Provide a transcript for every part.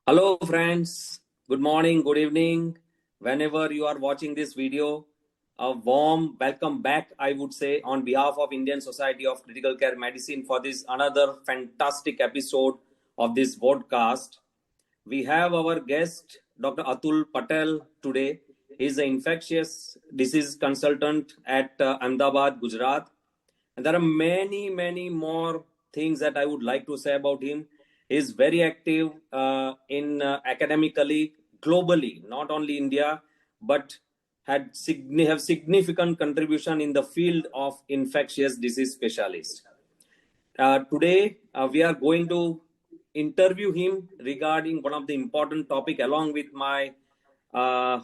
Hello friends, good morning, good evening, whenever you are watching this video. A warm welcome back, I would say, on behalf of Indian Society of Critical Care Medicine for this another fantastic episode of this podcast. We have our guest, Dr. Atul Patel, today. He is an infectious disease consultant at Ahmedabad, Gujarat. And there are many more things that I would like to say about him. He is very active in academically, globally, not only India, but have significant contribution in the field of infectious disease specialist. Today, we are going to interview him regarding one of the important topic along with my uh,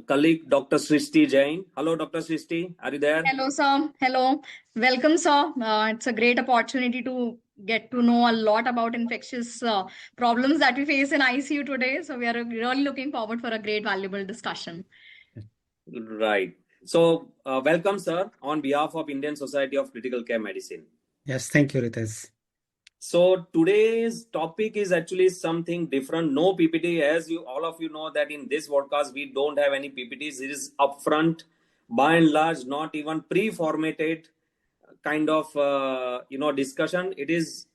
colleague, Dr. Srishti Jain. Hello, Dr. Srishti. Are you there? Hello, sir. Hello. Welcome, sir. It's a great opportunity to get to know a lot about infectious problems that we face in ICU today. So we are really looking forward for a great, valuable discussion. Right. So, welcome, sir, on behalf of Indian Society of Critical Care Medicine. Yes, thank you, Ritesh. So today's topic is actually something different. No PPT, as you all of you know that in this podcast we don't have any PPTs. It is upfront, by and large, not even pre-formatted kind of discussion. It is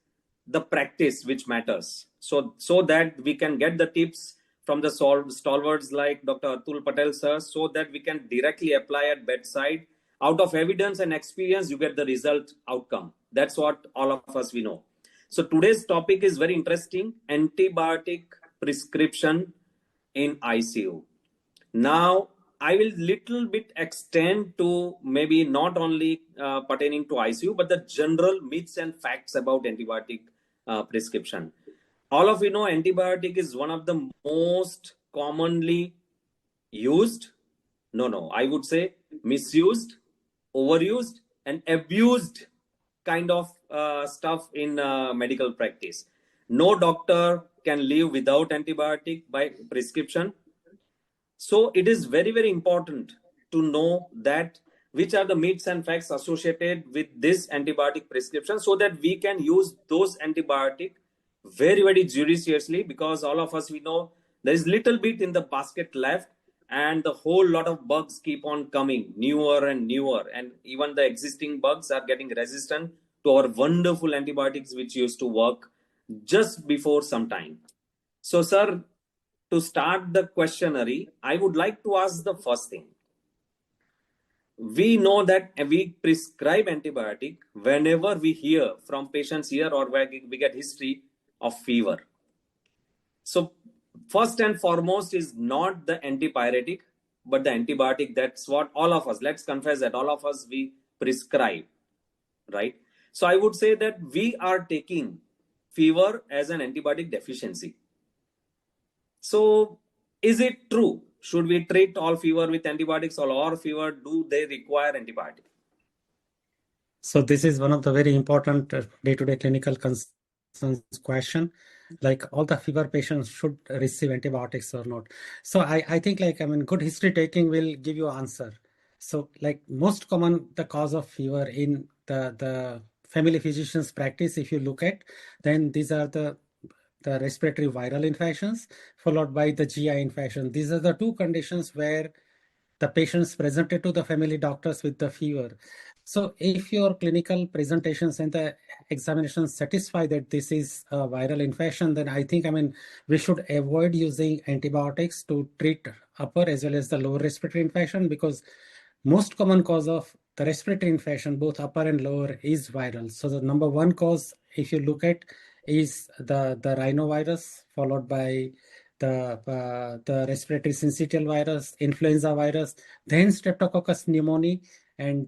the practice which matters. So that we can get the tips from the stalwarts like Dr. Atul Patel sir, so that we can directly apply at bedside. Out of evidence and experience, you get the result outcome. That's what all of us we know. So today's topic is very interesting: antibiotic prescription in ICU. Now, I will little bit extend to maybe not only pertaining to ICU, but the general myths and facts about antibiotic prescription. All of you know antibiotic is one of the most commonly used, I would say misused, overused, and abused kind of stuff in medical practice. No doctor can live without antibiotic by prescription. So it is very important to know that which are the myths and facts associated with this antibiotic prescription, so that we can use those antibiotic very judiciously, because all of us we know there is little bit in the basket left, and the whole lot of bugs keep on coming, newer and newer, and even the existing bugs are getting resistant to our wonderful antibiotics which used to work just before some time. So sir, to start the questionnaire, I would like to ask the first thing. We know that we prescribe antibiotic whenever we hear from patients here or we get history of fever. So first and foremost is not the antipyretic, but the antibiotic. That's what all of us, let's confess that all of us, we prescribe, right? So I would say that we are taking fever as an antibiotic deficiency. So is it true? Should we treat all fever with antibiotics, or all fever, do they require antibiotic? So this is one of the very important day-to-day clinical concerns question. Like, all the fever patients should receive antibiotics or not. So I think good history taking will give you an answer. So like most common, the cause of fever in the family physician's practice, if you look at, then these are the respiratory viral infections followed by the GI infection. These are the two conditions where the patients presented to the family doctors with the fever. So if your clinical presentations and the examinations satisfy that this is a viral infection, then I think, we should avoid using antibiotics to treat upper as well as the lower respiratory infection, because most common cause of the respiratory infection, both upper and lower, is viral. So the number one cause, if you look at, is the rhinovirus, followed by the respiratory syncytial virus, influenza virus, then Streptococcus pneumoniae, and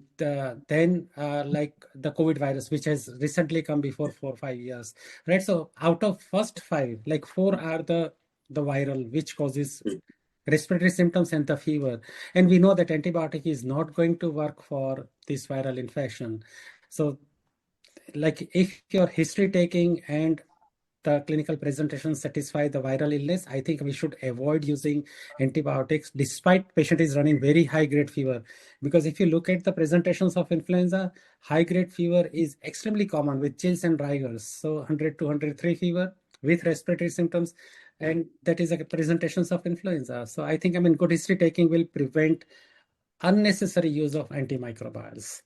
then like the COVID virus, which has recently come before 4 or 5 years, right? So out of first 5, like 4 are the viral, which causes respiratory symptoms and the fever. And we know that antibiotic is not going to work for this viral infection. So like if your history taking and the clinical presentation satisfy the viral illness, I think we should avoid using antibiotics despite patient is running very high grade fever. Because if you look at the presentations of influenza, high grade fever is extremely common with chills and rigors. So 100 to 103 fever, with respiratory symptoms, and that is a presentations of influenza. So I think, good history taking will prevent unnecessary use of antimicrobials.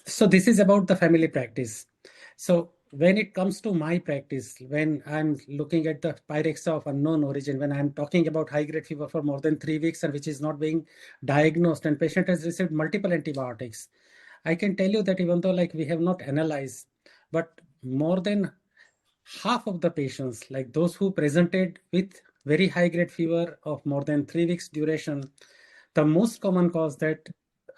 So this is about the family practice. So when it comes to my practice, when I'm looking at the pyrexia of unknown origin, when I'm talking about high-grade fever for more than 3 weeks and which is not being diagnosed and patient has received multiple antibiotics, I can tell you that even though like we have not analyzed, but more than half of the patients, like those who presented with very high-grade fever of more than 3 weeks duration, the most common cause that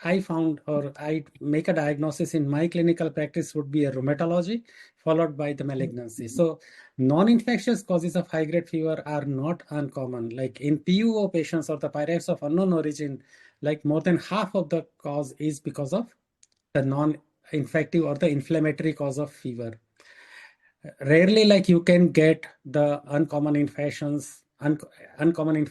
I found or I make a diagnosis in my clinical practice would be a rheumatology followed by the malignancy. So non-infectious causes of high-grade fever are not uncommon. Like in PUO patients or the pyrexia of unknown origin, like more than half of the cause is because of the non-infective or the inflammatory cause of fever. Rarely like you can get the uncommon infections at uncommon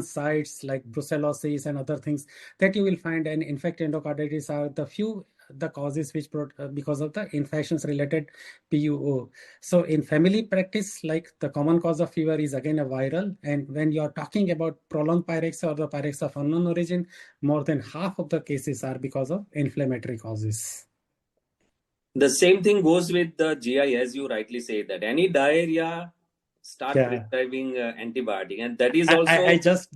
sites like brucellosis and other things that you will find, and infected endocarditis are the causes which because of the infections related PUO. So in family practice, like the common cause of fever is again a viral, and when you are talking about prolonged pyrexia or the pyrexia of unknown origin, more than half of the cases are because of inflammatory causes. The same thing goes with the GI, as you rightly say, that any diarrhea start prescribing antibiotic, and that is also I just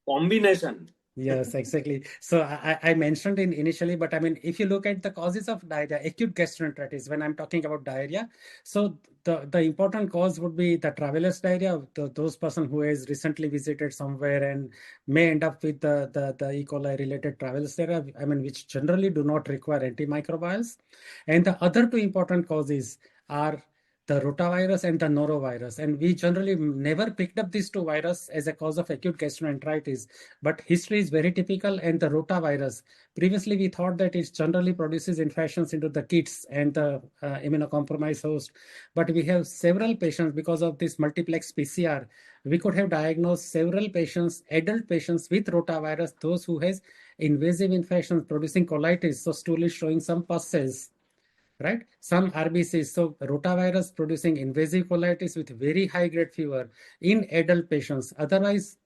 combination. Yes, exactly. So I mentioned initially, but if you look at the causes of diarrhea, acute gastroenteritis, when I'm talking about diarrhea, so the important cause would be the traveler's diarrhea, those person who has recently visited somewhere and may end up with the E. coli related traveler's diarrhea, which generally do not require antimicrobials. And the other two important causes are the rotavirus and the norovirus. And we generally never picked up these two viruses as a cause of acute gastroenteritis, but history is very typical. And the rotavirus, previously we thought that it generally produces infections into the kids and the immunocompromised host. But we have several patients because of this multiplex PCR. We could have diagnosed several patients, adult patients with rotavirus, those who has invasive infections producing colitis. So stool is showing some pus cells, right? Some RBCs. So rotavirus producing invasive colitis with very high grade fever in adult patients, otherwise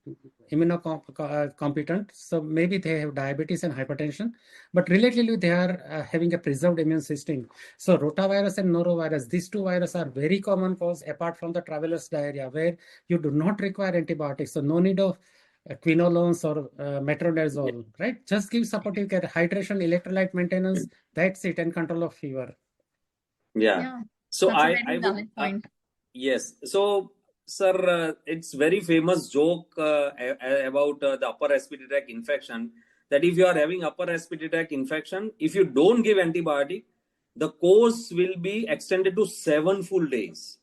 immunocompetent. So maybe they have diabetes and hypertension, but relatively they are having a preserved immune system. So rotavirus and norovirus, these two viruses are very common cause apart from the traveler's diarrhea, where you do not require antibiotics. So no need of quinolones or metronidazole, right? Just give supportive care, hydration, electrolyte maintenance, that's it, and control of fever. Yeah. So that's a I very valid would point. yes. So sir, it's very famous joke about the upper respiratory tract infection, that if you are having upper respiratory tract infection, if you don't give antibiotic, the course will be extended to 7 full days,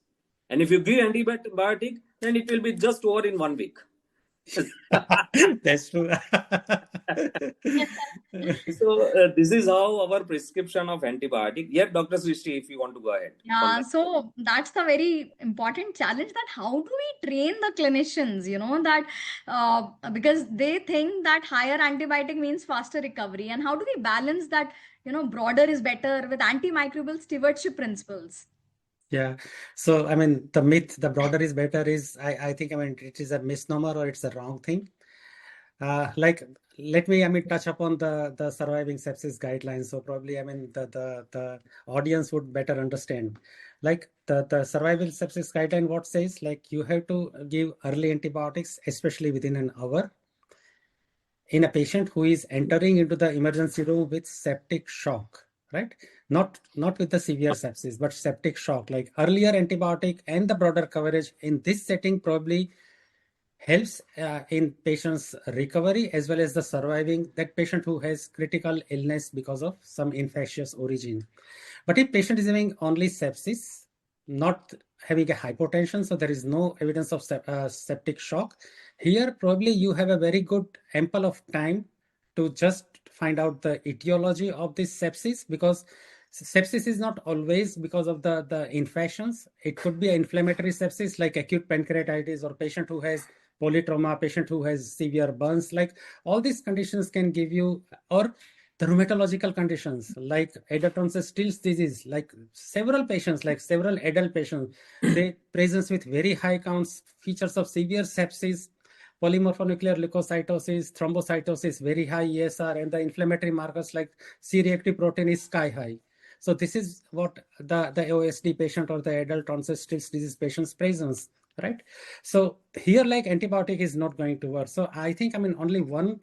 and if you give antibiotic, then it will be just over in 1 week. That's true. So this is how our prescription of antibiotic. Yeah, Dr. Srishti, if you want to go ahead. Yeah, so that's the very important challenge, that how do we train the clinicians, that because they think that higher antibiotic means faster recovery, and how do we balance that, broader is better with antimicrobial stewardship principles? Yeah. So, the myth, the broader is better is, I think, it is a misnomer or it's a wrong thing. Let me, touch upon the surviving sepsis guidelines. So probably, the audience would better understand. Like the survival sepsis guideline, what says, like you have to give early antibiotics, especially within an hour, in a patient who is entering into the emergency room with septic shock, right? Not with the severe sepsis, but septic shock. Like earlier antibiotic and the broader coverage in this setting probably helps in patient's recovery as well as the surviving that patient who has critical illness because of some infectious origin. But if patient is having only sepsis, not having a hypotension, so there is no evidence of septic shock, here probably you have a very good ample of time to just find out the etiology of this sepsis, because sepsis is not always because of the infections. It could be an inflammatory sepsis like acute pancreatitis, or patient who has polytrauma, patient who has severe burns. Like all these conditions can give you, or the rheumatological conditions like adult-onset Still's disease, like several patients, like several adult patients, they present with very high counts, features of severe sepsis, polymorphonuclear leukocytosis, thrombocytosis, very high ESR, and the inflammatory markers like C-reactive protein is sky high. So this is what the OSD patient or the adult-onset Still's disease patients presents, right? So here, like antibiotic is not going to work. So I think, I mean, only one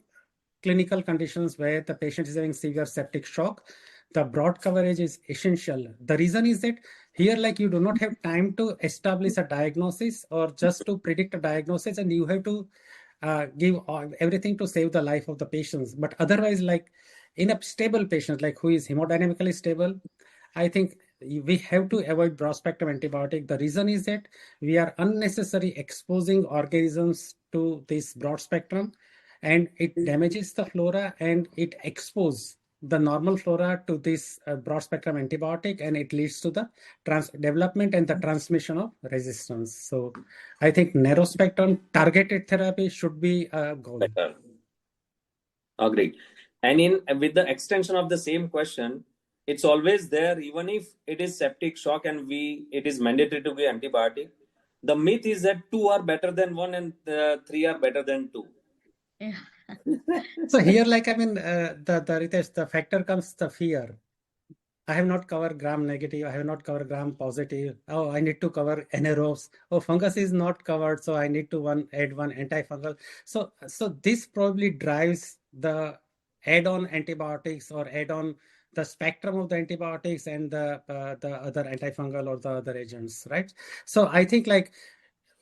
clinical conditions where the patient is having severe septic shock, the broad coverage is essential. The reason is that here, like you do not have time to establish a diagnosis or just to predict a diagnosis, and you have to give everything to save the life of the patients. But otherwise, like in a stable patient, like who is hemodynamically stable, I think we have to avoid broad spectrum antibiotic. The reason is that we are unnecessarily exposing organisms to this broad spectrum, and it damages the flora and it exposes the normal flora to this broad spectrum antibiotic, and it leads to the development and the transmission of resistance. So I think narrow spectrum targeted therapy should be a goal. Better. Agreed. And in with the extension of the same question, it's always there, even if it is septic shock and it is mandatory to give antibiotic. The myth is that two are better than one and three are better than two. Yeah. So here, like, I mean, the Ritesh, the factor comes the fear. I have not covered gram negative. I have not covered gram positive. Oh, I need to cover anaerobes. Oh, fungus is not covered, so I need to add one antifungal. So this probably drives the add-on antibiotics or add-on the spectrum of the antibiotics and the other antifungal or the other agents, right? So I think like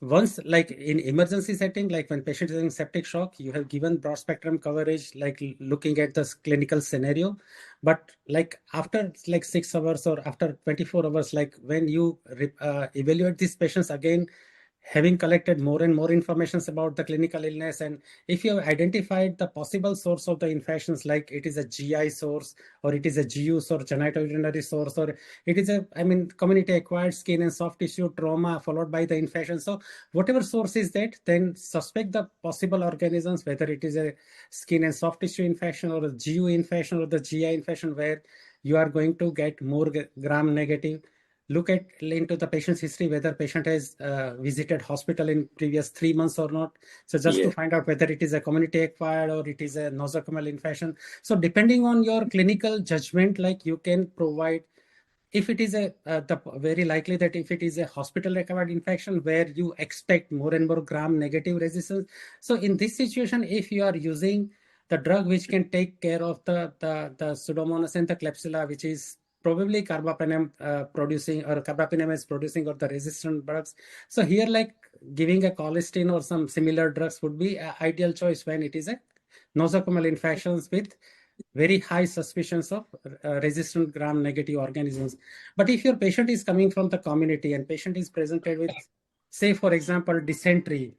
once, like in emergency setting, like when patient is in septic shock, you have given broad spectrum coverage, like looking at the clinical scenario. But like after like 6 hours or after 24 hours, like when you evaluate these patients again, having collected more and more information about the clinical illness, and if you have identified the possible source of the infections, like it is a GI source or it is a GU source, genitourinary source, or it is a, I mean, community acquired skin and soft tissue trauma followed by the infection. So whatever source is that, then suspect the possible organisms, whether it is a skin and soft tissue infection or a GU infection or the GI infection, where you are going to get more gram negative. Look at into the patient's history, whether patient has visited hospital in previous 3 months or not. So just to find out whether it is a community acquired or it is a nosocomial infection. So depending on your clinical judgment, like you can provide, if it is the very likely that if it is a hospital acquired infection where you expect more and more gram negative resistance. So in this situation, if you are using the drug which can take care of the Pseudomonas and the Klebsiella, which is probably carbapenem producing, or carbapenem is producing, or the resistant drugs. So here, like giving a colistin or some similar drugs would be an ideal choice when it is a nosocomial infections with very high suspicions of resistant gram negative organisms. But if your patient is coming from the community and patient is presented with, say for example, dysentery,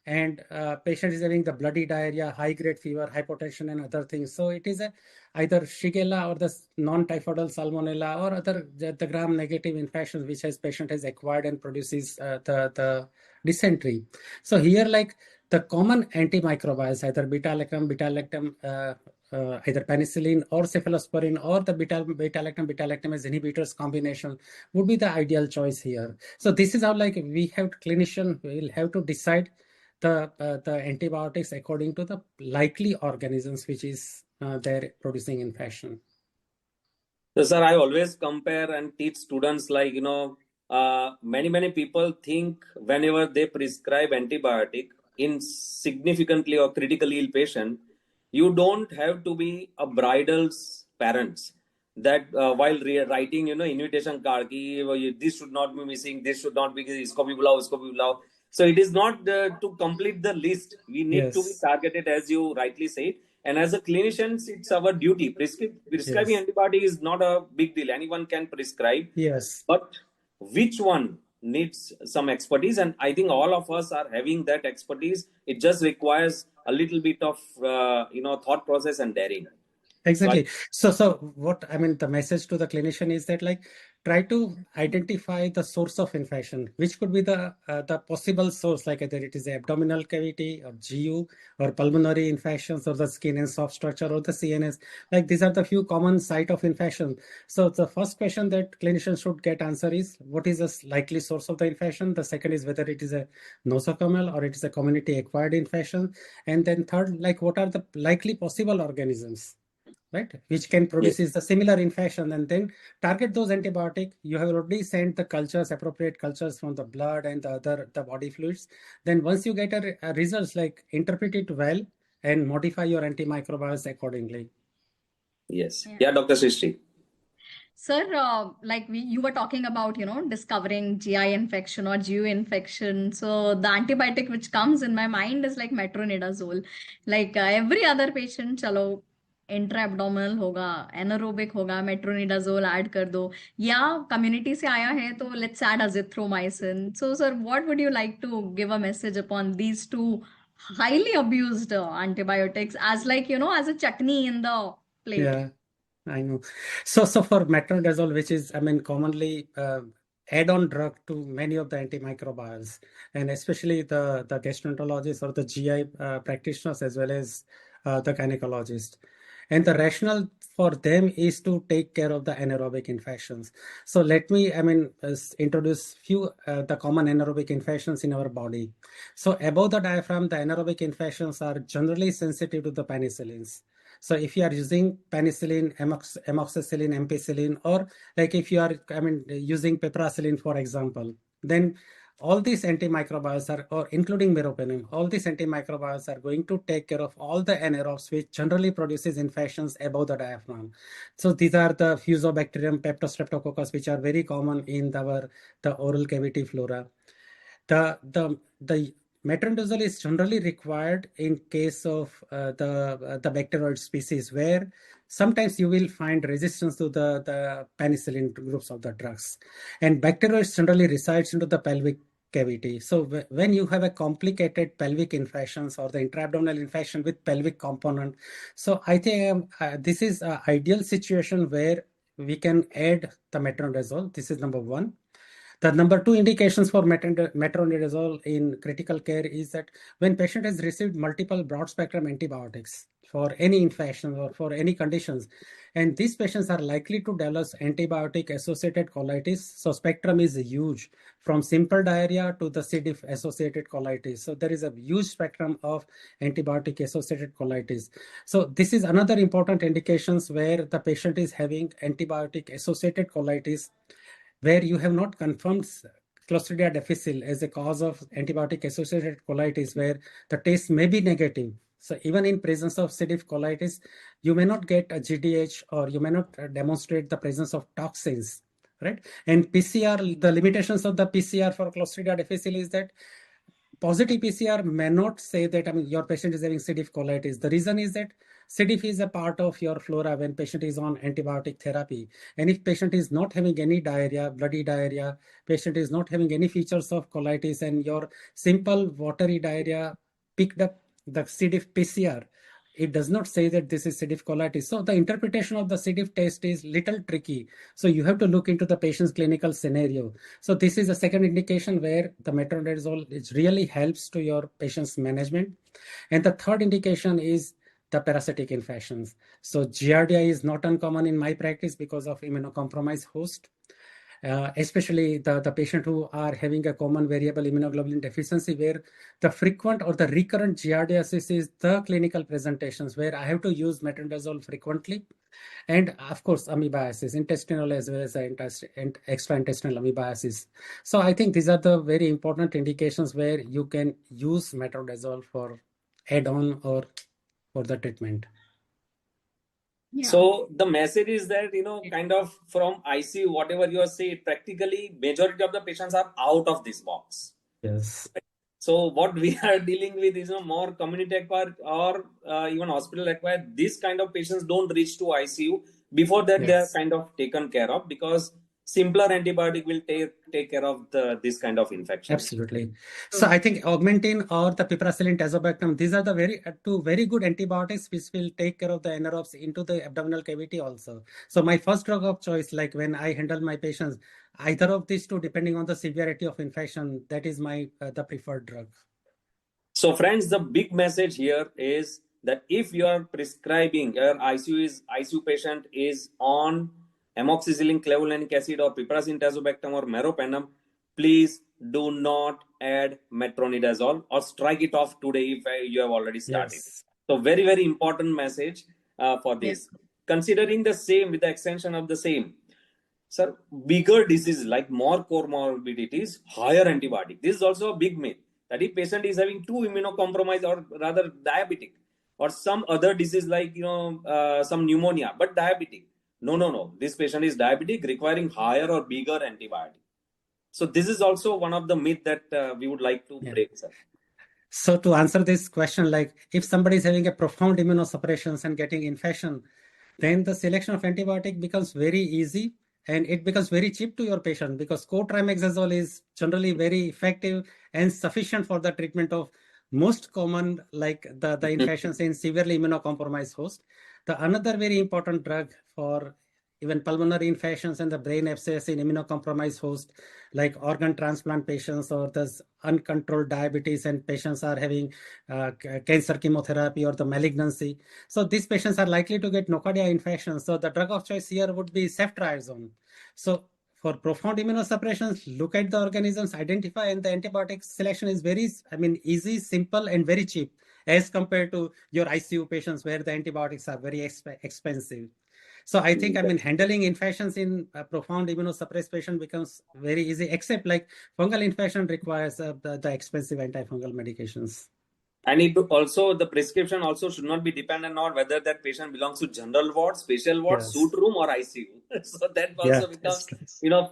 and patient is having the bloody diarrhea, high grade fever, hypotension, and other things. So it is either Shigella or the non-typhoidal salmonella or other the gram negative infections which patient has acquired and produces the dysentery. So here, like the common antimicrobials, either beta-lactam, either penicillin or cephalosporin or the beta-lactam as inhibitors combination would be the ideal choice here. So this is how, like, we have clinician will have to decide the antibiotics according to the likely organisms which is there producing infection. So, sir, I always compare and teach students, like, many people think whenever they prescribe antibiotic in significantly or critically ill patient, you don't have to be a bridal's parents that while writing, invitation card, this should not be missing, this should not be, isko bhi bulao, isko bhi bulao. So it is not to complete the list. We need to be targeted, as you rightly said. And as a clinicians, it's our duty. Prescribing antibiotic is not a big deal. Anyone can prescribe. Yes. But which one needs some expertise? And I think all of us are having that expertise. It just requires a little bit of thought process and daring. Exactly. So what I mean, the message to the clinician is that like try to identify the source of infection, which could be the possible source, like either it is abdominal cavity or GU or pulmonary infections or the skin and soft structure or the CNS. Like these are the few common site of infection. So the first question that clinicians should get answer is what is the likely source of the infection? The second is whether it is a nosocomial or it is a community acquired infection. And then third, like what are the likely possible organisms, right, which can Yes. produce the similar infection, and then target those antibiotic. You have already sent the cultures, appropriate cultures from the blood and the body fluids. Then once you get a results, like interpret it well and modify your antimicrobials accordingly. Yes. Yeah. Yeah, Dr. Srishti. Sir, like you were talking about, discovering GI infection or GU infection. So the antibiotic which comes in my mind is like metronidazole. Like every other patient, chalo, intra-abdominal होगा, anaerobic होगा, metronidazole add कर दो. या community से आया है तो let's add azithromycin. So sir, what would you like to give a message upon these two highly abused antibiotics as like, as a chutney in the plate? Yeah, I know. So for metronidazole, which is, I mean, commonly add-on drug to many of the antimicrobials, and especially the gastroenterologists or the GI practitioners as well as the gynecologist. And the rationale for them is to take care of the anaerobic infections. So let me, I mean, introduce few the common anaerobic infections in our body. So above the diaphragm, the anaerobic infections are generally sensitive to the penicillins. So if you are using penicillin, amoxicillin, ampicillin, or like if you are, I mean, using piperacillin, for example, then all these antimicrobials are, or including meropenem, all these antimicrobials are going to take care of all the anaerobes, which generally produces infections above the diaphragm. So these are the Fusobacterium, Peptostreptococcus, which are very common in the oral cavity flora. The metronidazole is generally required in case of the bacteroid species, where sometimes you will find resistance to the penicillin groups of the drugs, and bacteroids generally resides into the pelvic cavity. So when you have a complicated pelvic infections or the intra-abdominal infection with pelvic component, so I think this is an ideal situation where we can add the metronidazole. This is number one. The number two indications for metronidazole in critical care is that when patient has received multiple broad spectrum antibiotics for any infection or for any conditions, and these patients are likely to develop antibiotic associated colitis. So spectrum is huge, from simple diarrhea to the C. diff associated colitis. So there is a huge spectrum of antibiotic associated colitis. So this is another important indications where the patient is having antibiotic associated colitis, where you have not confirmed Clostridia difficile as a cause of antibiotic-associated colitis, where the test may be negative. So even in presence of C. diff colitis, you may not get a GDH, or you may not demonstrate the presence of toxins, right? And PCR, the limitations of the PCR for Clostridia difficile is that positive PCR may not say that, I mean, your patient is having C. diff colitis. The reason is that C. diff is a part of your flora when patient is on antibiotic therapy. And if patient is not having any diarrhea, bloody diarrhea, patient is not having any features of colitis, and your simple watery diarrhea picked up the C. diff PCR, it does not say that this is C. diff colitis. So the interpretation of the C. diff test is little tricky. So you have to look into the patient's clinical scenario. So this is a second indication where the metronidazole really helps to your patient's management. And the third indication is the parasitic infections. So Giardia is not uncommon in my practice because of immunocompromised host. Especially the patient who are having a common variable immunoglobulin deficiency, where the frequent or the recurrent giardiasis is the clinical presentations where I have to use metronidazole frequently. And of course, amoebiasis, intestinal as well as extraintestinal amoebiasis. So I think these are the very important indications where you can use metronidazole for add-on or for the treatment. Yeah. So the message is that, kind of from ICU, whatever you are saying, practically majority of the patients are out of this box. Yes. So what we are dealing with is more community acquired or even hospital acquired. This kind of patients don't reach to ICU. Before that, they are Yes. kind of taken care of, because simpler antibiotic will take care of this kind of infection. Absolutely. So I think augmentin or the piperacillin tazobactam, these are the two very good antibiotics which will take care of the anaerobes into the abdominal cavity also. So my first drug of choice, like when I handle my patients, either of these two, depending on the severity of infection, that is my the preferred drug. So friends, the big message here is that if you are prescribing, your ICU patient is on amoxicillin clavulanic acid or piperacillin tazobactam or meropenem, please do not add metronidazole or strike it off today if you have already started. Yes. So very, very important message for this. Yes. Considering the same with the extension of the same, sir, bigger diseases like more comorbidities, higher antibiotic. This is also a big myth that if patient is having too immunocompromised or rather diabetic or some other disease like some pneumonia but diabetic. No. This patient is diabetic requiring higher or bigger antibiotic. So this is also one of the myth that we would like to break, sir. So to answer this question, like if somebody is having a profound immunosuppression and getting infection, then the selection of antibiotic becomes very easy and it becomes very cheap to your patient because cotrimazole is generally very effective and sufficient for the treatment of most common like the infections in severely immunocompromised host. The another very important drug for even pulmonary infections and the brain abscess in immunocompromised host, like organ transplant patients or this uncontrolled diabetes and patients are having cancer chemotherapy or the malignancy. So these patients are likely to get nocardia infection. So the drug of choice here would be ceftriaxone. So for profound immunosuppression, look at the organisms, identify, and the antibiotic selection is very, easy, simple, and very cheap as compared to your ICU patients where the antibiotics are very expensive. So I think, handling infections in a profound immunosuppressed patient becomes very easy, except like fungal infection requires the expensive antifungal medications. And it also, the prescription also should not be dependent on whether that patient belongs to general ward, special ward, suite room or ICU. So that also becomes,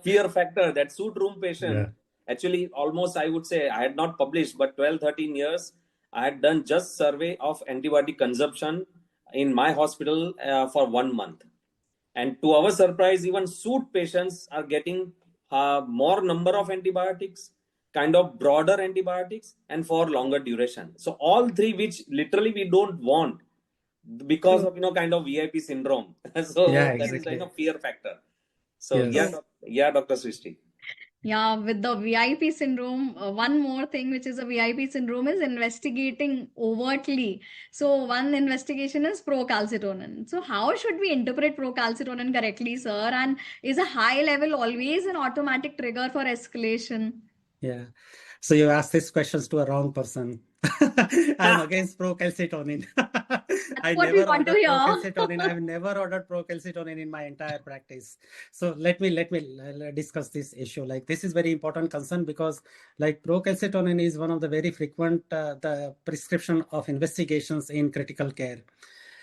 fear factor. That suite room patient, actually almost I would say I had not published, but 12, 13 years, I had done just survey of antibiotic consumption in my hospital for 1 month. And to our surprise, even suite patients are getting more number of antibiotics, kind of broader antibiotics, and for longer duration. So all three, which literally we don't want because of kind of VIP syndrome. So that is kind of fear factor. So Dr. Srishti. Yeah, with the VIP syndrome, one more thing which is a VIP syndrome is investigating overtly. So one investigation is procalcitonin. So how should we interpret procalcitonin correctly, sir? And is a high level always an automatic trigger for escalation? Yeah. So you asked these questions to a wrong person. I'm against procalcitonin. I never ordered procalcitonin. I've never ordered procalcitonin in my entire practice. So let me discuss this issue. Like this is very important concern because like procalcitonin is one of the very frequent the prescription of investigations in critical care.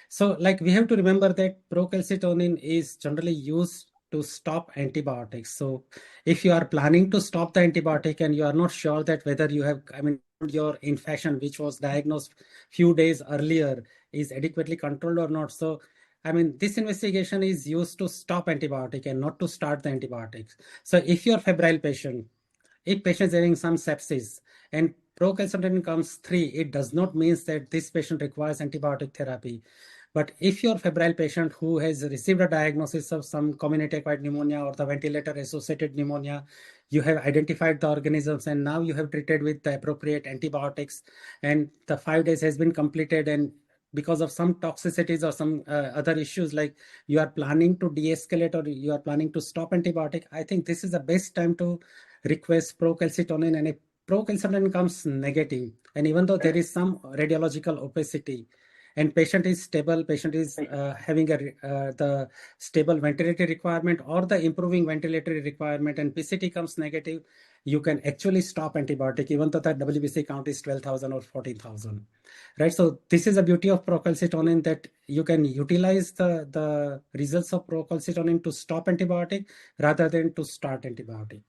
So like we have to remember that procalcitonin is generally used to stop antibiotics. So if you are planning to stop the antibiotic and you are not sure that whether you have, your infection, which was diagnosed few days earlier, is adequately controlled or not. So, this investigation is used to stop antibiotic and not to start the antibiotics. So if you're febrile patient, if patient is having some sepsis and procalcitonin comes 3, it does not mean that this patient requires antibiotic therapy. But if your febrile patient who has received a diagnosis of some community acquired pneumonia or the ventilator associated pneumonia, you have identified the organisms and now you have treated with the appropriate antibiotics and the 5 days has been completed, and because of some toxicities or some other issues, like you are planning to de-escalate or you are planning to stop antibiotic, I think this is the best time to request procalcitonin. And if procalcitonin comes negative, and even though there is some radiological opacity, and patient is stable, patient is having the stable ventilatory requirement or the improving ventilatory requirement, and PCT comes negative, you can actually stop antibiotic even though the WBC count is 12,000 or 14,000, right? So this is the beauty of procalcitonin, that you can utilize the results of procalcitonin to stop antibiotic rather than to start antibiotic.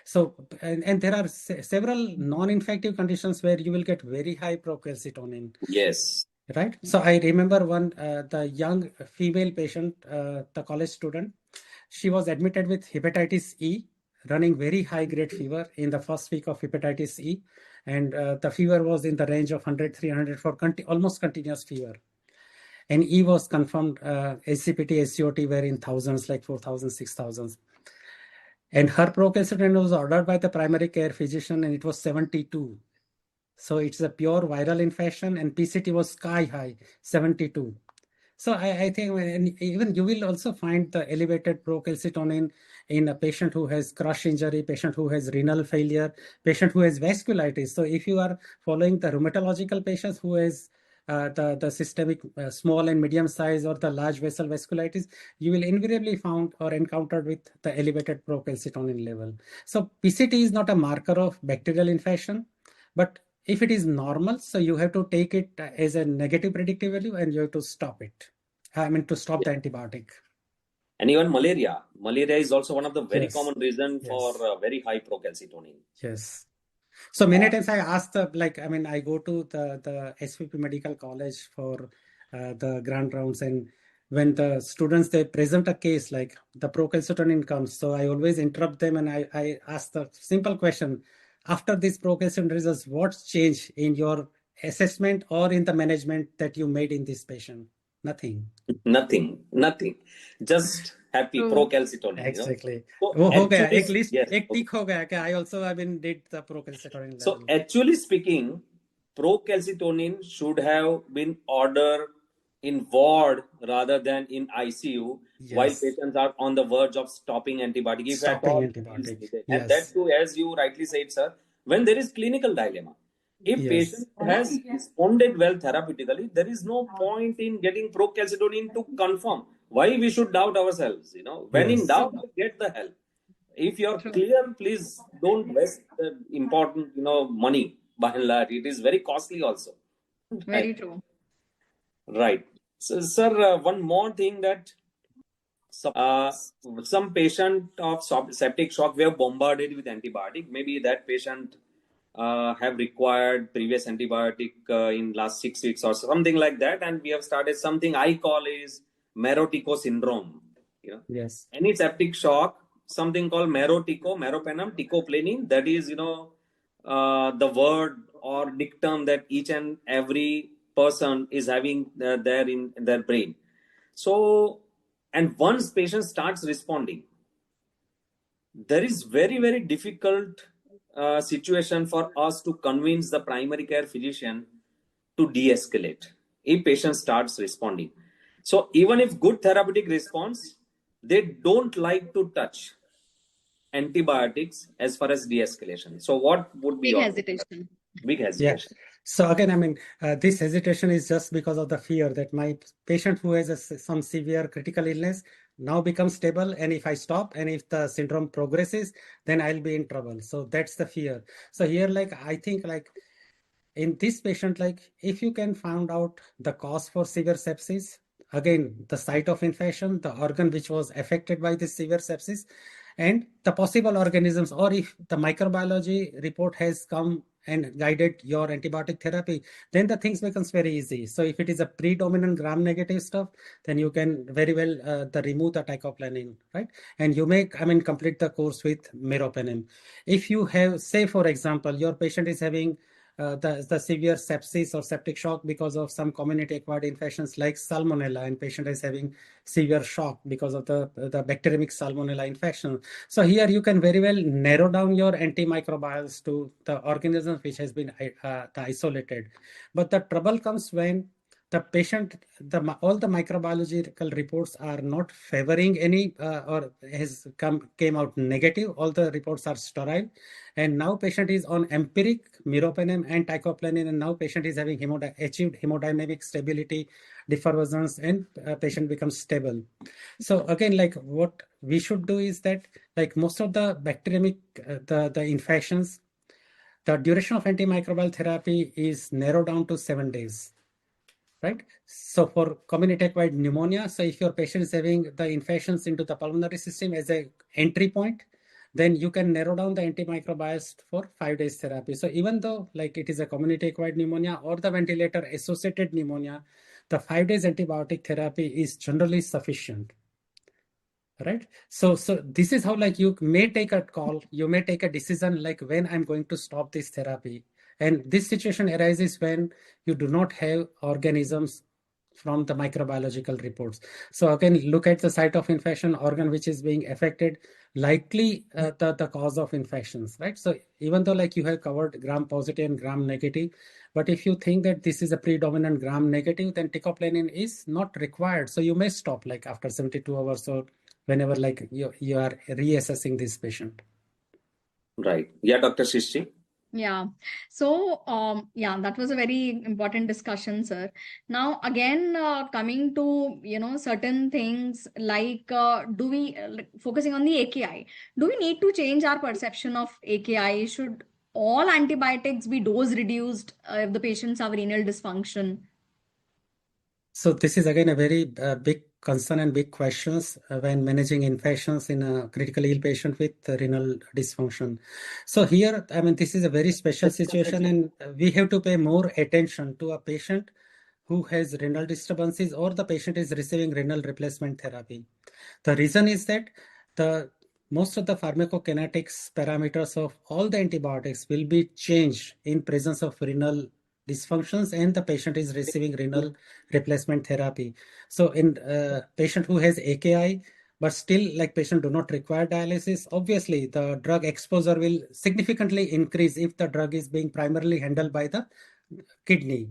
So, and there are several non-infective conditions where you will get very high procalcitonin. Yes. Right. So I remember one, the young female patient, the college student, She was admitted with hepatitis E, running very high grade fever in the first week of hepatitis E. And the fever was in the range of 100, 300 for almost continuous fever. And E was confirmed, SCPT, SCOT were in thousands, like 4,000, 6,000. And her procalcitonin was ordered by the primary care physician and it was 72. So it's a pure viral infection and PCT was sky high, 72. So I think even you will also find the elevated procalcitonin in a patient who has crush injury, patient who has renal failure, patient who has vasculitis. So if you are following the rheumatological patients who has the systemic small and medium size or the large vessel vasculitis, you will invariably found or encountered with the elevated procalcitonin level. So PCT is not a marker of bacterial infection, but if it is normal, so you have to take it as a negative predictive value and you have to stop it. I mean, to stop the antibiotic. And even malaria. Malaria is also one of the very Yes. common reason Yes. for very high procalcitonin. Yes. So many times I ask I go to the SVP Medical College for the grand rounds, and when the students, they present a case like the procalcitonin comes, so I always interrupt them and I ask the simple question, after this procalcitonin results, what's changed in your assessment or in the management that you made in this patient? Nothing. Nothing. Just happy True. procalcitonin. Exactly. So वो हो गया, actually, at least yes. एक tick हो गया कि I also did the procalcitonin So level. actually speaking, procalcitonin should have been ordered in ward rather than in ICU while Yes. patients are on the verge of stopping antibiotic. If at Stopping all antibiotic. is needed. Yes. And that too, as you rightly said, sir, when there is clinical dilemma. If Yes. patient has responded well therapeutically, there is no point in getting procalcitonin to confirm. Why we should doubt ourselves? When in Yes. doubt, get the help. If you're True. clear, please don't waste the important, money by and large. It is very costly also. Very true. Right. So, sir, one more thing that uh, some patient of septic shock were bombarded with antibiotic. Maybe that patient have required previous antibiotic in last 6 weeks or something like that, and we have started something I call is Marotico syndrome. Yes. Any septic shock, something called meropenem, ticoplanin. That is, the word or dictum that each and every person is having there in their brain. So, and once patient starts responding, there is very, very difficult situation for us to convince the primary care physician to de-escalate if patient starts responding. So even if good therapeutic response, they don't like to touch antibiotics as far as de-escalation. So what would be Big your hesitation. big Yeah. hesitation? So again, this hesitation is just because of the fear that my patient who has some severe critical illness now becomes stable, and if I stop and if the syndrome progresses, then I'll be in trouble. So that's the fear. So here, I think in this patient, if you can find out the cause for severe sepsis, again, the site of infection, the organ which was affected by this severe sepsis, and the possible organisms, or if the microbiology report has come and guided your antibiotic therapy, then the things becomes very easy. So if it is a predominant gram-negative stuff, then you can very well remove the ticoplanin, right? And you may, complete the course with meropenem. If you have, say, for example, your patient is having the severe sepsis or septic shock because of some community acquired infections like salmonella, and patient is having severe shock because of the bacteremic salmonella infection. So here you can very well narrow down your antimicrobials to the organisms which has been isolated. But the trouble comes when the patient, all the microbiological reports are not favoring any or came out negative. All the reports are sterile, and now patient is on empiric meropenem and ticoplanin, and now patient is having achieved hemodynamic stability, difference, and patient becomes stable. So again, what we should do is that, most of the bacteremic the infections, the duration of antimicrobial therapy is narrowed down to 7 days. Right. So for community acquired pneumonia, so if your patient is having the infections into the pulmonary system as a entry point, then you can narrow down the antimicrobials for 5 days therapy. So even though it is a community acquired pneumonia or the ventilator associated pneumonia, the 5 days antibiotic therapy is generally sufficient. right? So this is how like you may take a call, you may take a decision like when I'm going to stop this therapy. And this situation arises when you do not have organisms from the microbiological reports. So again, look at the site of infection, organ which is being affected, likely the cause of infections, right? So even though like you have covered gram positive and gram negative, but if you think that this is a predominant gram negative, then ticoplanin is not required. So you may stop like after 72 hours or whenever like you are reassessing this patient. Right. Yeah, Dr. Srishti. Yeah. So, yeah, that was a very important discussion, sir. Now, again, coming to, certain things like, focusing on the AKI, do we need to change our perception of AKI? Should all antibiotics be dose reduced if the patients have renal dysfunction? So this is again a very big concern and big questions when managing infections in a critically ill patient with renal dysfunction. So here, I mean, this is a very special situation, and we have to pay more attention to a patient who has renal disturbances or the patient is receiving renal replacement therapy. The reason is that the most of the pharmacokinetics parameters of all the antibiotics will be changed in presence of renal dysfunctions and the patient is receiving renal replacement therapy. So in patient who has AKI, but still like patient do not require dialysis, obviously the drug exposure will significantly increase if the drug is being primarily handled by the kidney.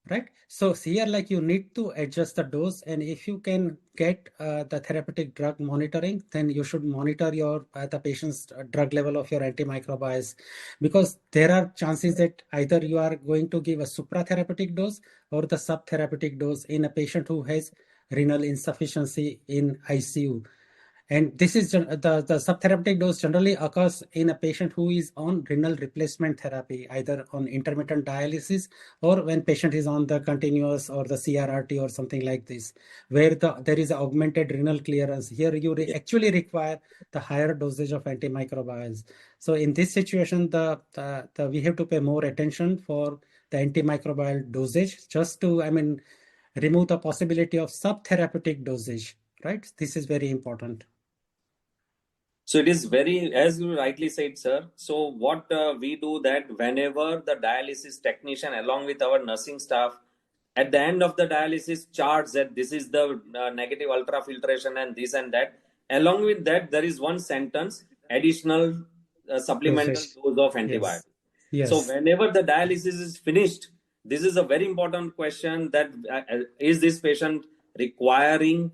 Right. So here, like you need to adjust the dose, and if you can get the therapeutic drug monitoring, then you should monitor your the patient's drug level of your antimicrobials, because there are chances that either you are going to give a supratherapeutic dose or the subtherapeutic dose in a patient who has renal insufficiency in ICU. And this is the subtherapeutic dose generally occurs in a patient who is on renal replacement therapy, either on intermittent dialysis or when patient is on the continuous or the CRRT or something like this, where there is augmented renal clearance. Here you actually require the higher dosage of antimicrobials. So in this situation, we have to pay more attention for the antimicrobial dosage, just to, I mean, remove the possibility of subtherapeutic dosage, right? This is very important. So it is very, as you rightly said, sir. So what we do that whenever the dialysis technician, along with our nursing staff, at the end of the dialysis charts that this is the negative ultrafiltration and this and that. Along with that, there is one sentence, additional supplemental Dosage. dose of antibiotic. Yes. So whenever the dialysis is finished, this is a very important question that is this patient requiring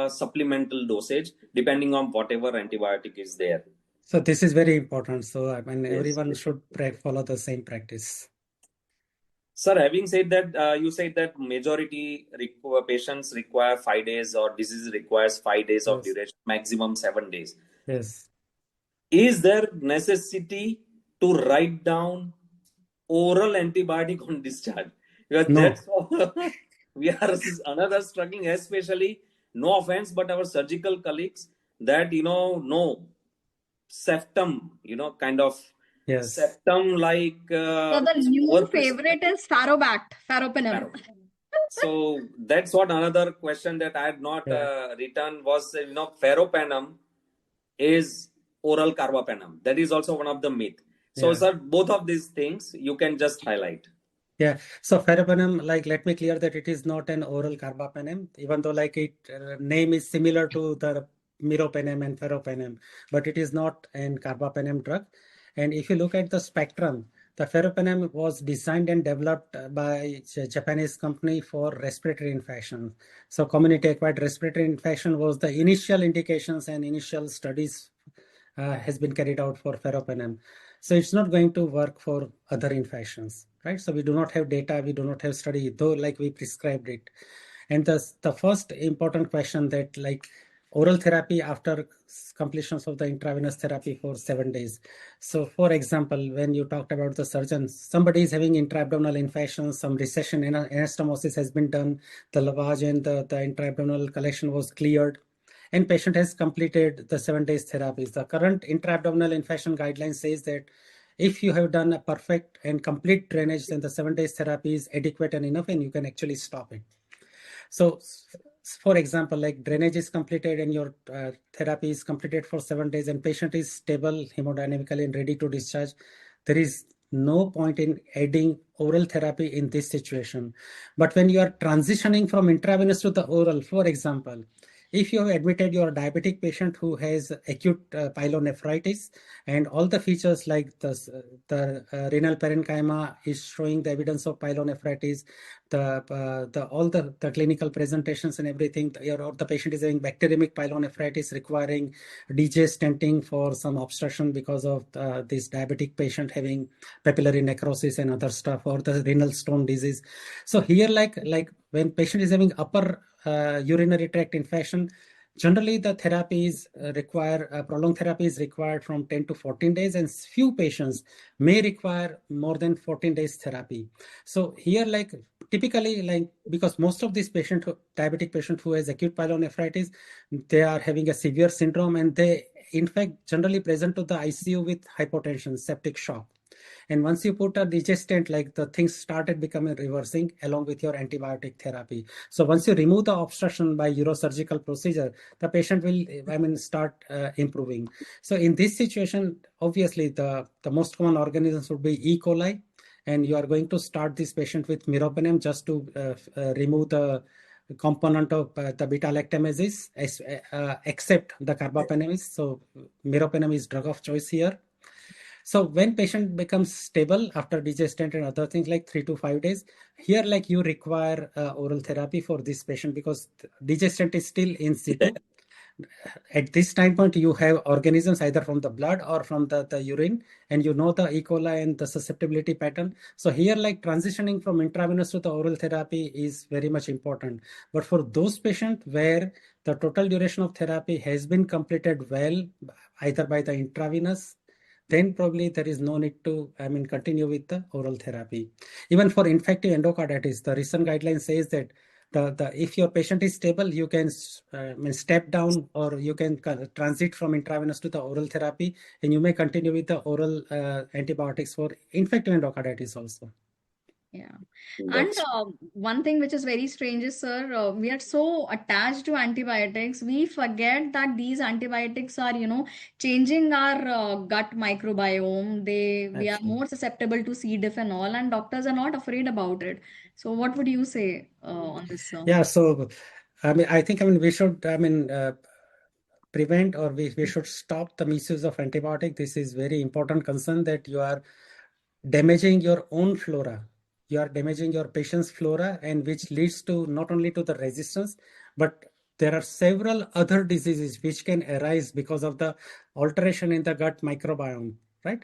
supplemental dosage depending on whatever antibiotic is there. So this is very important. So I mean, Yes. everyone should follow the same practice. Sir, having said that, you said that majority patients require 5 days or disease requires 5 days of duration, maximum 7 days. Yes. Is there necessity to write down oral antibiotic on discharge? Because No. that's all we are another struggling, especially, no offense, but our surgical colleagues that, no septum, kind of Yes. septum like. So the new favorite is ferropenem. So that's what another question that I had not written was, ferropenem is oral carbapenem. That is also one of the myth. So, sir, both of these things you can just highlight. Yeah. So ferropenem, like, let me clear that it is not an oral carbapenem, even though like it name is similar to the meropenem and ferropenem, but it is not an carbapenem drug. And if you look at the spectrum, the ferropenem was designed and developed by a Japanese company for respiratory infection. So community-acquired respiratory infection was the initial indications and initial studies has been carried out for ferropenem. So it's not going to work for other infections, right? So we do not have data, we do not have study, though like we prescribed it. And the first important question that like oral therapy after completions of the intravenous therapy for 7 days. So for example, when you talked about the surgeon, somebody is having intra-abdominal infection, some recession anastomosis has been done, the lavage and the intra-abdominal collection was cleared, and patient has completed the 7 days therapies. The current intra-abdominal infection guideline says that if you have done a perfect and complete drainage, then the 7 days therapy is adequate and enough, and you can actually stop it. So for example, like drainage is completed and your therapy is completed for 7 days and patient is stable hemodynamically and ready to discharge, there is no point in adding oral therapy in this situation. But when you are transitioning from intravenous to the oral, for example, if you have admitted your diabetic patient who has acute pyelonephritis and all the features like the renal parenchyma is showing the evidence of pyelonephritis, all the clinical presentations and everything, or the patient is having bacteremic pyelonephritis requiring DJ stenting for some obstruction because of this diabetic patient having papillary necrosis and other stuff, or the renal stone disease. So here, like when patient is having upper urinary tract infection, generally the therapy is prolonged therapy is required from 10 to 14 days, and few patients may require more than 14 days therapy. So here, like typically, like because most of these diabetic patient who has acute pyelonephritis, they are having a severe syndrome, and they in fact generally present to the ICU with hypotension, septic shock. And once you put a DJ stent, like the things started becoming reversing along with your antibiotic therapy. So once you remove the obstruction by urosurgical procedure, the patient will, start improving. So in this situation, obviously the most common organisms would be E. coli, and you are going to start this patient with meropenem just to remove the component of the beta-lactamases, except the carbapenems. So meropenem is drug of choice here. So when patient becomes stable after DJ stent and other things like 3 to 5 days, here like you require oral therapy for this patient because DJ stent is still in situ. At this time point, you have organisms either from the blood or from the urine, and you know the E. coli and the susceptibility pattern. So here, like transitioning from intravenous to the oral therapy is very much important. But for those patients where the total duration of therapy has been completed well, either by the intravenous, then probably there is no need to, continue with the oral therapy. Even for infective endocarditis, the recent guideline says that if your patient is stable, you can step down, or you can transit from intravenous to the oral therapy, and you may continue with the oral antibiotics for infective endocarditis also. Yeah. And one thing which is very strange is, sir, we are so attached to antibiotics, we forget that these antibiotics are, changing our gut microbiome. We are more susceptible to C. diff and all, and doctors are not afraid about it. So what would you say on this, sir? Yeah, so I think we should prevent, or we should stop the misuse of antibiotic. This is very important concern that you are damaging your own flora. You are damaging your patient's flora, and which leads to not only to the resistance, but there are several other diseases which can arise because of the alteration in the gut microbiome, right?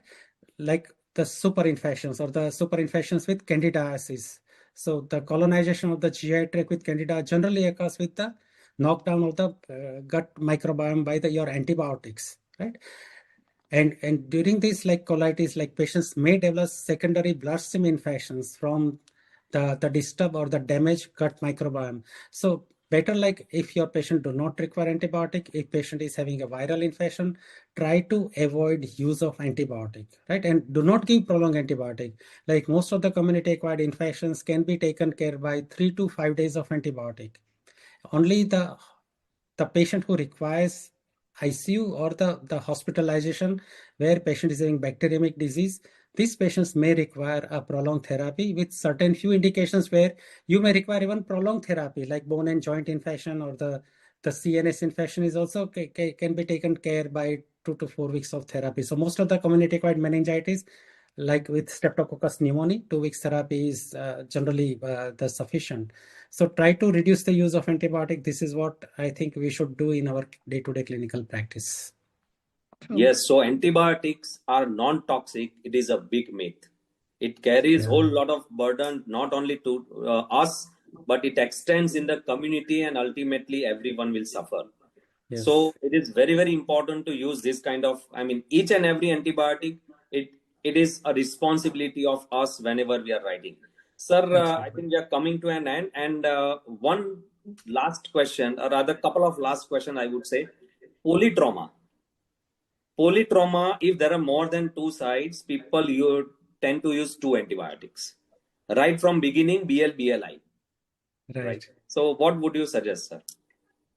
Like the superinfections or the superinfections with candidiasis. So the colonization of the GI tract with candida generally occurs with the knockdown of the gut microbiome by your antibiotics, right? And during this like colitis, like patients may develop secondary bloodstream infections from the disturbed or the damaged gut microbiome. So better, like if your patient do not require antibiotic, if patient is having a viral infection, try to avoid use of antibiotic, right? And do not give prolonged antibiotic. Like most of the community acquired infections can be taken care by 3 to 5 days of antibiotic. Only the patient who requires ICU or the hospitalization where patient is having bacteremic disease, these patients may require a prolonged therapy with certain few indications where you may require even prolonged therapy, like bone and joint infection, or the CNS infection is also can be taken care by 2 to 4 weeks of therapy. So most of the community-acquired meningitis, like with Streptococcus pneumoniae, 2 weeks therapy is generally the sufficient. So try to reduce the use of antibiotic. This is what I think we should do in our day-to-day clinical practice. Yes, so antibiotics are non-toxic. It is a big myth. It carries whole lot of burden, not only to us, but it extends in the community, and ultimately everyone will suffer. Yes. So it is very, very important to use this kind of, each and every antibiotic, it is a responsibility of us whenever we are writing. Sir, I think we are coming to an end, and one last question, or rather couple of last question, I would say. Polytrauma. Polytrauma, if there are more than two sides, people you tend to use two antibiotics. Right from beginning, BL, BLI. Right. So what would you suggest, sir?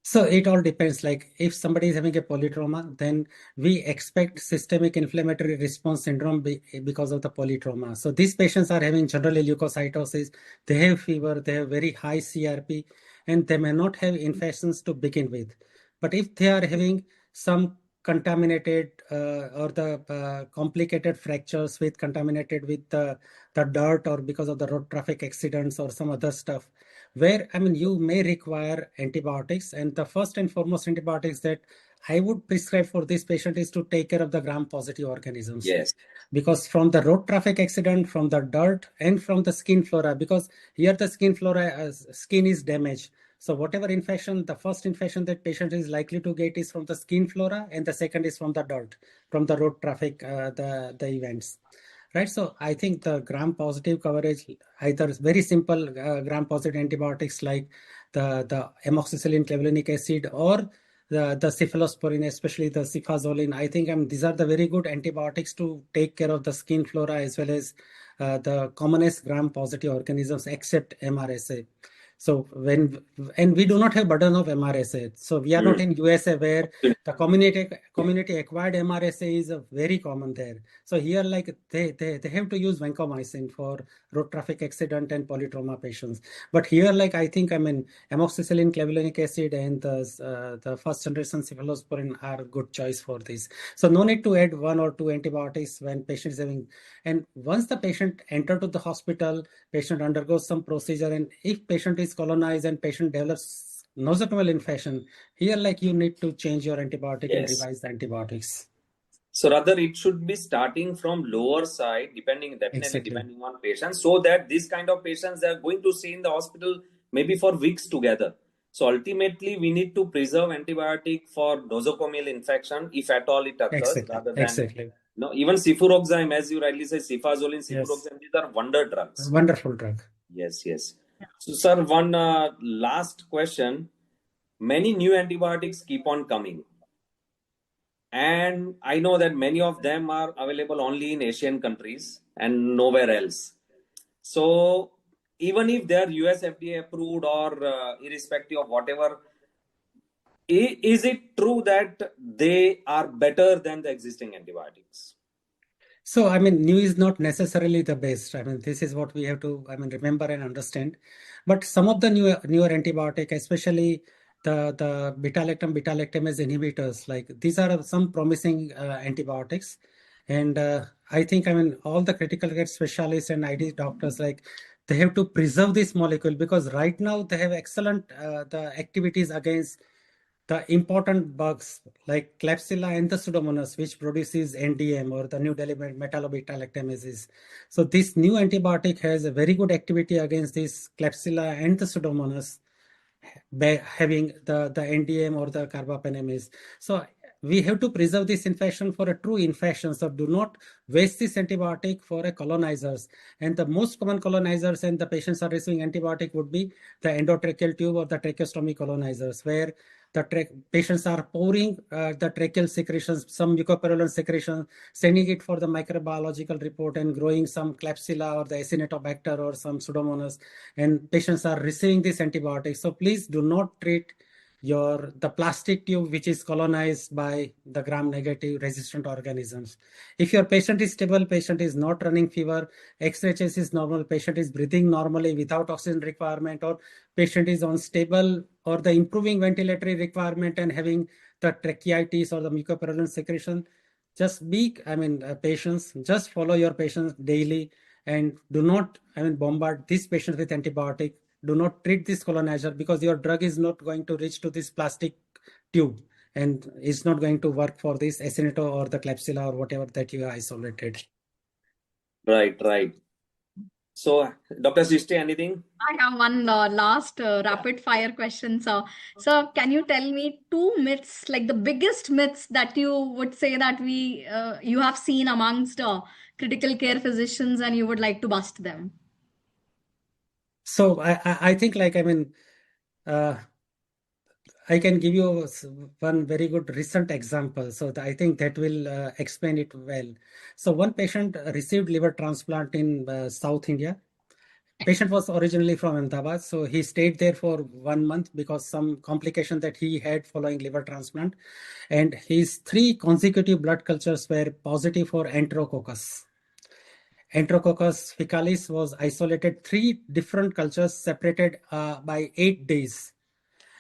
So it all depends. Like if somebody is having a polytrauma, then we expect systemic inflammatory response syndrome because of the polytrauma. So these patients are having generally leukocytosis, they have fever, they have very high CRP, and they may not have infections to begin with. But if they are having some contaminated or the complicated fractures with contaminated with the dirt or because of the road traffic accidents or some other stuff, where I mean you may require antibiotics, and the first and foremost antibiotics that I would prescribe for this patient is to take care of the gram-positive organisms. Yes. Because from the road traffic accident, from the dirt, and from the skin flora, because here the skin flora, skin is damaged. So whatever infection, the first infection that patient is likely to get is from the skin flora, and the second is from the dirt, from the road traffic, the events. Right, so I think the gram-positive coverage, either very simple gram-positive antibiotics like the amoxicillin clavulanic acid or the cephalosporin, especially the cefazolin. I think these are the very good antibiotics to take care of the skin flora as well as the commonest gram-positive organisms except MRSA. So and we do not have burden of MRSA. So we are not in USA where the community acquired MRSA is very common there. So here, like they have to use vancomycin for road traffic accident and polytrauma patients. But here, like I think amoxicillin clavulanic acid and the first generation cephalosporin are good choice for this. So no need to add one or two antibiotics when patient is having. And once the patient enter to the hospital, patient undergoes some procedure, and if patient is colonized and patient develops nosocomial infection, here like you need to change your antibiotic and Yes. revise the antibiotics. So rather it should be starting from lower side, definitely Exactly. depending on patients, so that this kind of patients are going to stay in the hospital maybe for weeks together. So ultimately we need to preserve antibiotic for nosocomial infection if at all it occurs, Exactly. rather than Exactly. no, even cefuroxime, as you rightly say, cefazolin, Yes. cefuroxime, these are wonder drugs. Wonderful drug. Yes, yes. So sir, one last question. Many new antibiotics keep on coming, and I know that many of them are available only in Asian countries and nowhere else. So even if they are US FDA approved or irrespective of whatever, is it true that they are better than the existing antibiotics? So, I mean, new is not necessarily the best. I mean, this is what we have to, remember and understand. But some of the newer antibiotic, especially the beta-lactamase inhibitors, like these are some promising antibiotics. And I think, all the critical care specialists and ID doctors, like they have to preserve this molecule because right now they have excellent the activities against the important bugs like Klebsiella and the Pseudomonas, which produces NDM or the new element metallobeta-lactamases. So this new antibiotic has a very good activity against this Klebsiella and the Pseudomonas, having the NDM or the carbapenemase. So we have to preserve this infection for a true infection. So do not waste this antibiotic for a colonizers. And the most common colonizers and the patients are receiving antibiotic would be the endotracheal tube or the tracheostomy colonizers, where the patients are pouring the tracheal secretions, some mucopurulent secretion, sending it for the microbiological report and growing some Klebsiella or the Acinetobacter or some Pseudomonas, and patients are receiving this antibiotic. So please do not treat the plastic tube which is colonized by the gram-negative resistant organisms. If your patient is stable, patient is not running fever, XHS is normal, patient is breathing normally without oxygen requirement, or patient is on stable or the improving ventilatory requirement and having the tracheitis or the mucopurulent secretion, just be, patients, just follow your patients daily and do not, bombard these patients with antibiotic. Do not treat this colonizer because your drug is not going to reach to this plastic tube and it's not going to work for this Acinetobacter or the Klebsiella or whatever that you isolated. Right, right. So, Dr. Srishti, anything? I have one last rapid fire question, sir. So, can you tell me two myths, like the biggest myths that you would say that you have seen amongst critical care physicians and you would like to bust them? So I think I can give you one very good recent example. So I think that will explain it well. So one patient received liver transplant in South India. Patient was originally from Ahmedabad, so he stayed there for 1 month because some complication that he had following liver transplant, and his 3 consecutive blood cultures were positive for Enterococcus. Enterococcus faecalis was isolated 3 different cultures separated by 8 days,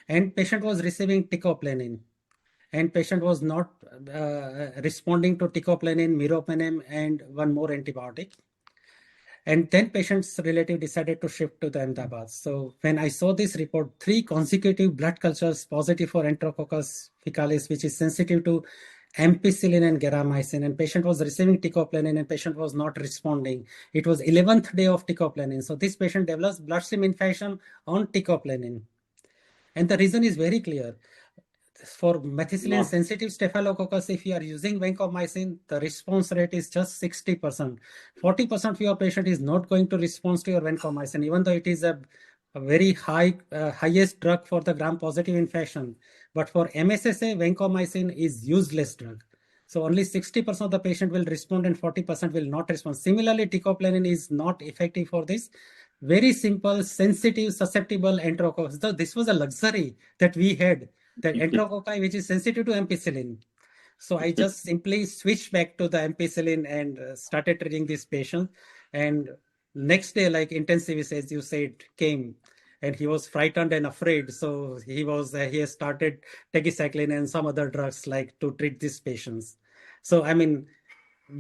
and patient was receiving ticoplanin, and patient was not responding to ticoplanin, meropenem, and one more antibiotic. And then patient's relative decided to shift to the Ahmedabad. So when I saw this report, 3 consecutive blood cultures positive for Enterococcus faecalis, which is sensitive to ampicillin and garamycin, and patient was receiving ticoplanin and patient was not responding. It was 11th day of ticoplanin. So this patient develops bloodstream infection on ticoplanin. And the reason is very clear. For methicillin sensitive staphylococcus, if you are using vancomycin, the response rate is just 60%. 40% of your patient is not going to respond to your vancomycin, even though it is a very highest drug for the gram-positive infection. But for MSSA, vancomycin is useless drug. So only 60% of the patient will respond and 40% will not respond. Similarly, ticoplanin is not effective for this. Very simple, sensitive, susceptible enterococcus. So this was a luxury that we had, that enterococci, which is sensitive to ampicillin. So I just simply switched back to the ampicillin and started treating this patient. And next day, like intensivist, as you said, came and he was frightened and afraid. So he has started tetracycline and some other drugs like to treat these patients. So, I mean,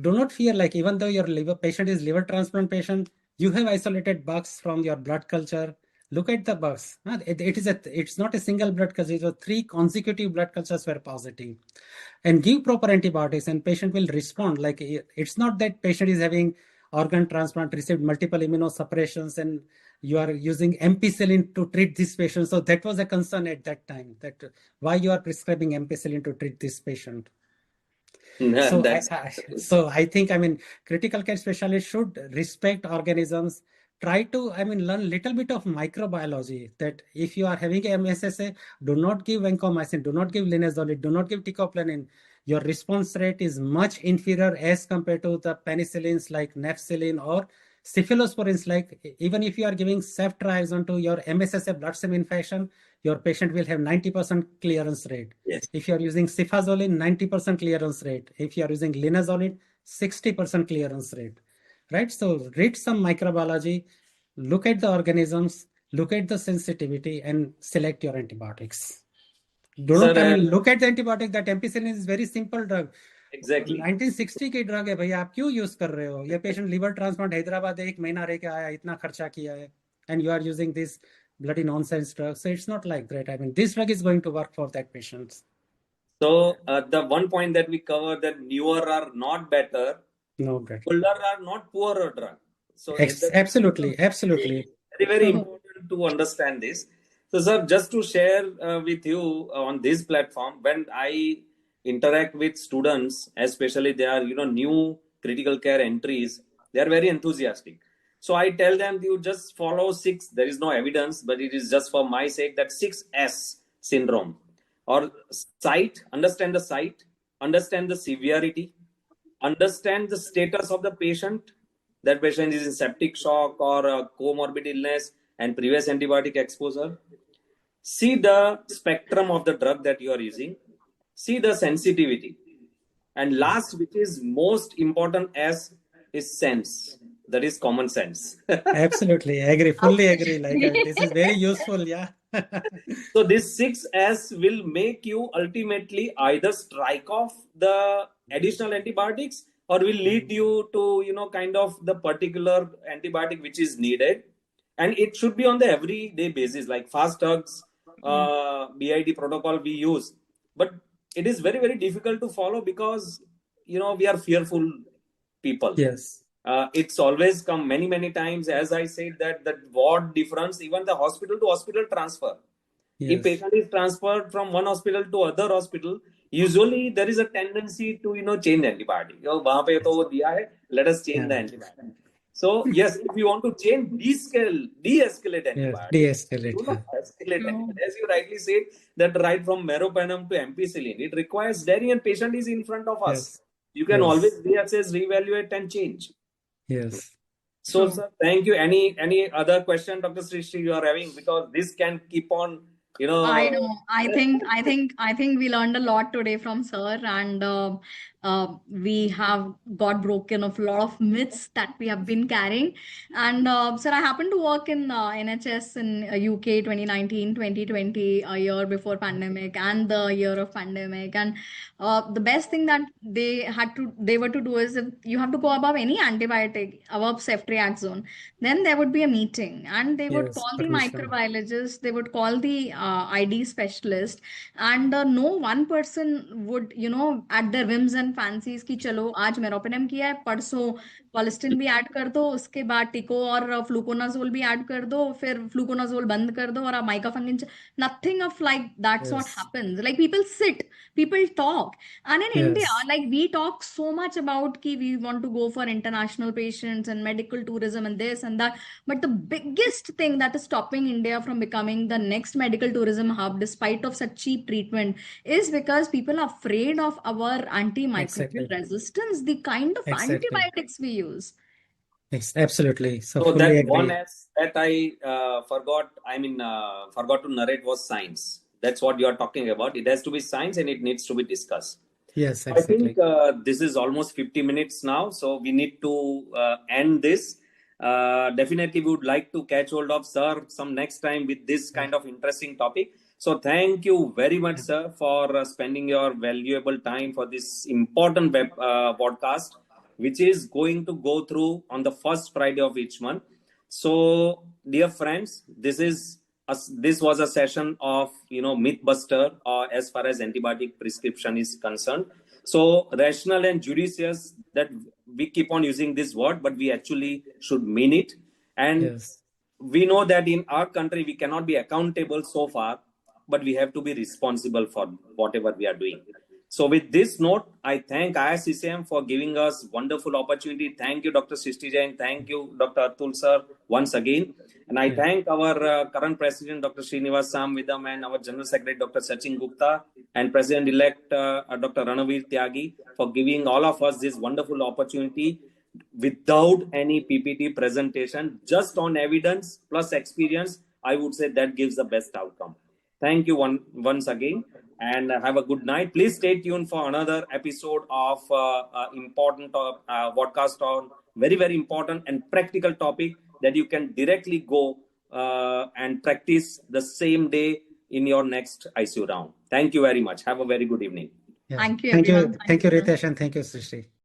do not fear, like even though your liver patient is liver transplant patient, you have isolated bugs from your blood culture. Look at the bugs. It's not a single blood culture. It was 3 consecutive blood cultures were positive. And give proper antibiotics and patient will respond. Like it's not that patient is having organ transplant, received multiple immunosuppressions, and you are using ampicillin to treat this patient. So that was a concern at that time, that why you are prescribing ampicillin to treat this patient. So I think, I mean, critical care specialists should respect organisms, try to, I mean, learn little bit of microbiology, that if you are having a MSSA, do not give vancomycin, do not give linezolid, do not give ticoplanin. Your response rate is much inferior as compared to the penicillins like nafcillin or cephalosporins. Like even if you are giving ceftriaxone to your MSSA bloodstream infection, your patient will have 90% clearance rate. Yes. If you are using cefazolin, 90% clearance rate. If you are using linezolid, 60% clearance rate. Right? So read some microbiology, look at the organisms, look at the sensitivity, and select your antibiotics. Do not, I mean, look at the antibiotic. That ampicillin is very simple drug. Exactly. 1960 की drug है भैया, आप क्यों use कर रहे हो? ये patient liver transplant Hyderabad 1 महीना रह के आया, इतना खर्चा किया है, and you are using this bloody nonsense drug. So it's not like that. I mean, this drug is going to work for that patient. So the one point that we cover, that newer are not better, no better, older are not poorer drug. So absolutely. Very important to understand this. So sir, just to share with you on this platform, when I interact with students, especially they are new critical care entries, they are very enthusiastic. So I tell them, you just follow 6. There is no evidence, but it is just for my sake, that 6S syndrome, or site. Understand the site, understand the severity, understand the status of the patient. That patient is in septic shock or a comorbid illness and previous antibiotic exposure. See the spectrum of the drug that you are using. See the sensitivity. And last, which is most important, as is sense. That is common sense. Absolutely, agree, fully agree. Like this is very useful, yeah. So this 6S will make you ultimately either strike off the additional antibiotics, or will lead you to kind of the particular antibiotic which is needed. And it should be on the everyday basis, like fast hugs, BID protocol we use. But it is very, very difficult to follow because we are fearful people. Yes. It's always come many times, as I said, that ward difference, even the hospital to hospital transfer. Yes. If patient is transferred from one hospital to other hospital, usually there is a tendency to change antibiotic. वहाँ पे तो वो दिया है, let us change the antibiotic. So yes, if you want to change, de-escalate antibiotic. De-escalate. Do not escalate antibiotic. As you rightly said, that right from meropenem to ampicillin, it requires daring, and patient is in front of us. Yes. You can always reassess, reevaluate, and change. Yes. So, True. sir, thank you. Any other question, Dr. Srishti, you are having? Because this can keep on, I know. I think we learned a lot today from sir, and we have got broken of a lot of myths that we have been carrying. And sir, I happen to work in NHS in UK 2019, 2020, a year before pandemic and the year of pandemic. And the best thing that they were to do is if you have to go above any antibiotic, above ceftriaxone, then there would be a meeting, and they would Yes, call the permission. microbiologist, they would call the ID specialist, and no one person would, at their whims and fancies कि चलो आज meropenem किया है, परसों colistin भी add कर दो, उसके बाद टिको और फ्लूकोनाजोल भी ऐड कर दो, फिर फ्लूकोनाजोल बंद कर दो और आप माइकाफंगिन nothing of like that's what Yes, happens. Like people sit, people talk, and in India, yes, like we talk so much about ki we want to go for international patients and medical tourism and this and that. But the biggest thing that is stopping India from becoming the next medical tourism hub, despite of such cheap treatment, is because people are afraid of our antimicrobial exactly, resistance, the kind of exactly. antibiotics we use. Absolutely. So So fully that one agree. S that I forgot to narrate was science. That's what you are talking about. It has to be science and it needs to be discussed. Yes, I think exactly. this is almost 50 minutes now, so we need to end this. Definitely, we would like to catch hold of Sir some next time with this Yeah, kind of interesting topic. So, thank you very much, yeah, Sir, for spending your valuable time for this important web podcast, which is going to go through on the first Friday of each month. So, dear friends, this was a session of mythbuster as far as antibiotic prescription is concerned. So rational and judicious that we keep on using this word, but we actually should mean it. And yes, we know that in our country we cannot be accountable so far, but we have to be responsible for whatever we are doing. So with this note, I thank ISCCM for giving us wonderful opportunity. Thank you, Dr. Srishti Jain. Thank you, Dr. Atul sir, once again. And I yeah. thank our current president, Dr. Srinivas Samvidam, and our general secretary, Dr. Sachin Gupta, and president-elect Dr. Ranavir Tyagi for giving all of us this wonderful opportunity without any PPT presentation, just on evidence plus experience. I would say that gives the best outcome. Thank you once again, and have a good night. Please stay tuned for another episode of important podcast on very, very important and practical topic that you can directly go and practice the same day in your next ICU round. Thank you very much. Have a very good evening. Yeah. Thank you, Thank you, everyone. Thank thank you, you, sir. Ritesh, and thank you, Srishti.